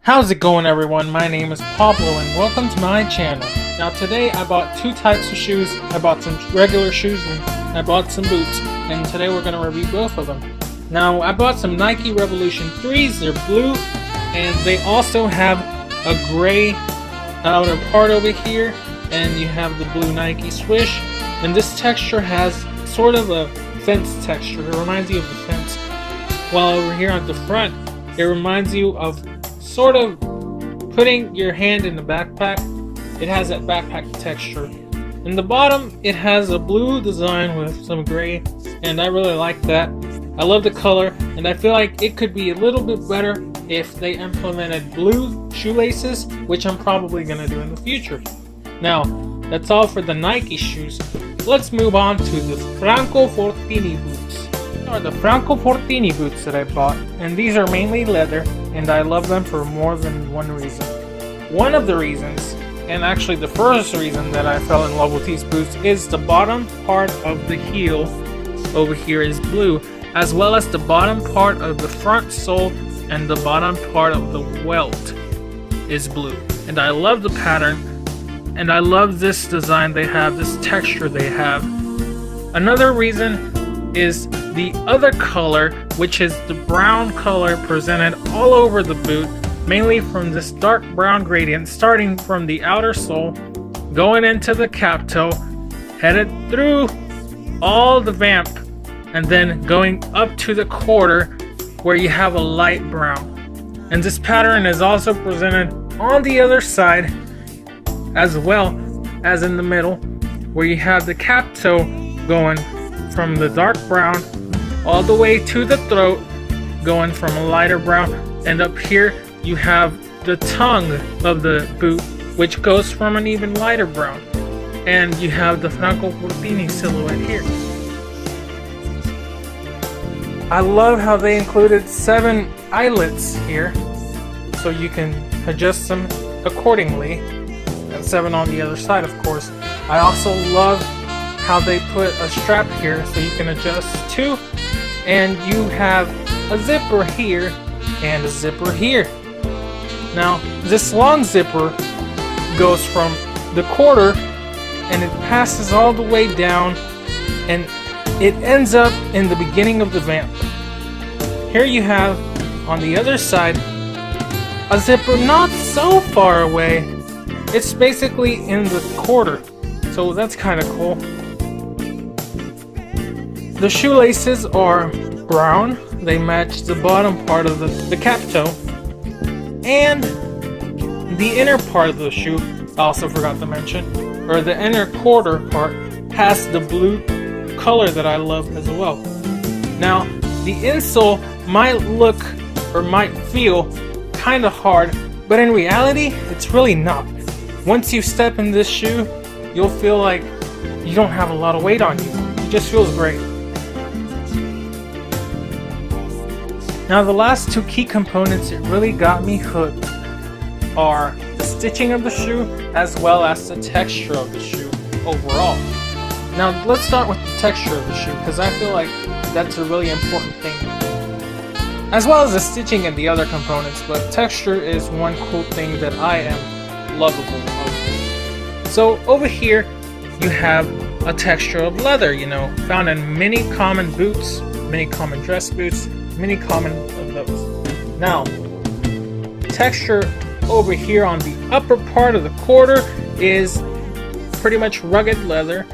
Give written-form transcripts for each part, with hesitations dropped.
How's it going, everyone? My name is Pablo and welcome to my channel. Now today I bought two types of shoes. I bought some regular shoes and I bought some boots, and today we're going to review both of them. Now I bought some Nike Revolution 3s. They're blue and they also have a gray outer part over here, and you have the blue Nike swoosh, and this texture has sort of a fence texture. It reminds you of a fence, while over here on the front it reminds you of sort of putting your hand in the backpack. It has that backpack texture. In the bottom it has a blue design with some gray, and I really like that. I love the color, and I feel like it could be a little bit better if they implemented blue shoelaces, which I'm probably going to do in the future. Now, that's all for the Nike shoes. Let's move on to the Franco Fortini boots. These are the Franco Fortini boots that I bought, and these are mainly leather, and I love them for more than one reason. One of the reasons, and actually the first reason that I fell in love with these boots, is the bottom part of the heel over here is blue, as well as the bottom part of the front sole and the bottom part of the welt is blue. And I love the pattern, and I love this design they have, this texture they have. Another reason is the other color, which is the brown color presented all over the boot, mainly from this dark brown gradient starting from the outer sole, going into the cap toe, headed through all the vamp, and then going up to the quarter where you have a light brown. And this pattern is also presented on the other side as well as in the middle, where you have the cap toe going from the dark brown all the way to the throat, going from a lighter brown, and up here you have the tongue of the boot, which goes from an even lighter brown, and you have the Franco Fortini silhouette here. I love how they included 7 eyelets here, so you can adjust them accordingly, and 7 on the other side, of course. I also love how they put a strap here so you can adjust too, and you have a zipper here and a zipper here. Now this long zipper goes from the quarter and it passes all the way down, and it ends up in the beginning of the vamp. Here you have on the other side a zipper not so far away. It's basically in the quarter, so that's kind of cool. The shoelaces are brown. They match the bottom part of the cap toe, and the inner part of the shoe, I also forgot to mention, or the inner quarter part, has the blue color that I love as well. Now the insole might look or might feel kind of hard, but in reality it's really not. Once you step in this shoe, you'll feel like you don't have a lot of weight on you. It just feels great. Now the last two key components that really got me hooked are the stitching of the shoe as well as the texture of the shoe overall. Now let's start with the texture of the shoe, because I feel like that's a really important thing, as well as the stitching and the other components, but texture is one cool thing that I am lovable of. So over here you have a texture of leather, found in many common boots, many common dress boots, many common of those. Now texture over here on the upper part of the quarter is pretty much rugged leather,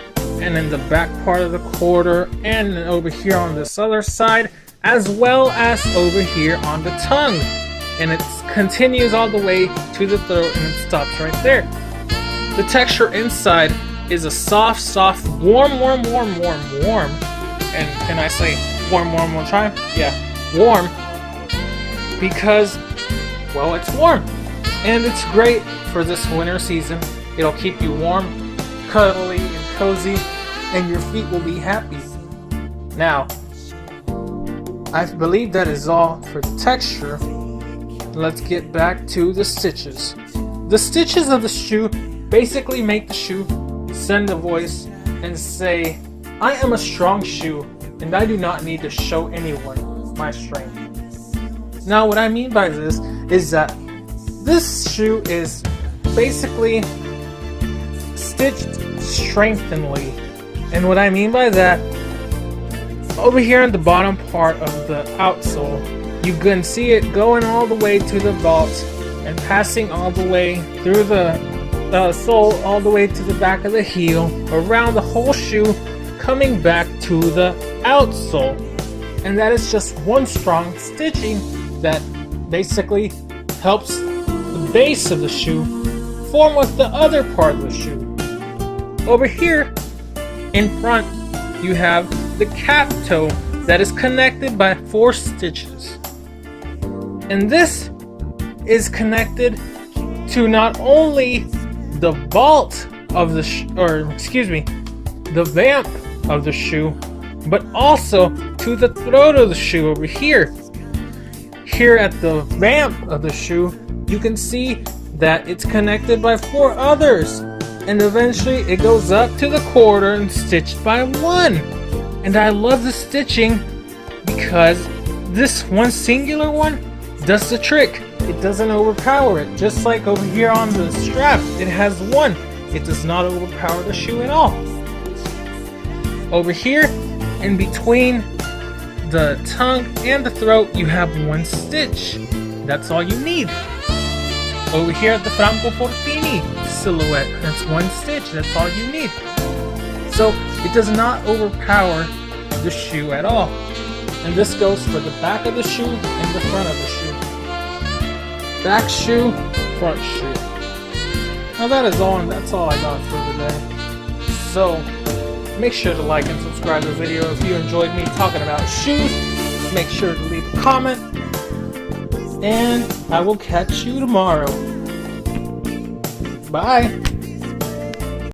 and in the back part of the quarter, and over here on this other side, as well as over here on the tongue, and it continues all the way to the throat and it stops right there. The texture inside is a soft, warm, and can I say warm one more time? Yeah, warm, because, well, it's warm, and it's great for this winter season. It'll keep you warm, cuddly, and cozy, and your feet will be happy. Now, I believe that is all for the texture. Let's get back to the stitches. The stitches of the shoe basically make the shoe send a voice and say, I am a strong shoe, and I do not need to show anyone my strength. Now what I mean by this is that This shoe is basically stitched strengtheningly. And what I mean by that, over here on the bottom part of the outsole, you can see it going all the way to the vault and passing all the way through the sole, all the way to the back of the heel, around the whole shoe, coming back to the outsole. And that is just one strong stitching that basically helps the base of the shoe form with the other part of the shoe. Over here in front, you have the cap toe that is connected by 4 stitches. And this is connected to not only the vault of the the vamp of the shoe, but also to the throat of the shoe over here. Here at the vamp of the shoe, you can see that it's connected by 4 others, and eventually it goes up to the quarter and stitched by 1. And I love the stitching because this one singular one does the trick. It doesn't overpower it. Just like over here on the strap, it has 1. It does not overpower the shoe at all. Over here, in between the tongue and the throat, you have 1 stitch. That's all you need. Over here at the Franco Fortini silhouette, that's 1 stitch. That's all you need. So it does not overpower the shoe at all. And this goes for the back of the shoe and the front of the shoe. Back shoe, front shoe. Now that is all, and that's all I got for today. So make sure to like and subscribe to the video if you enjoyed me talking about shoes. Make sure to leave a comment, and I will catch you tomorrow. Bye.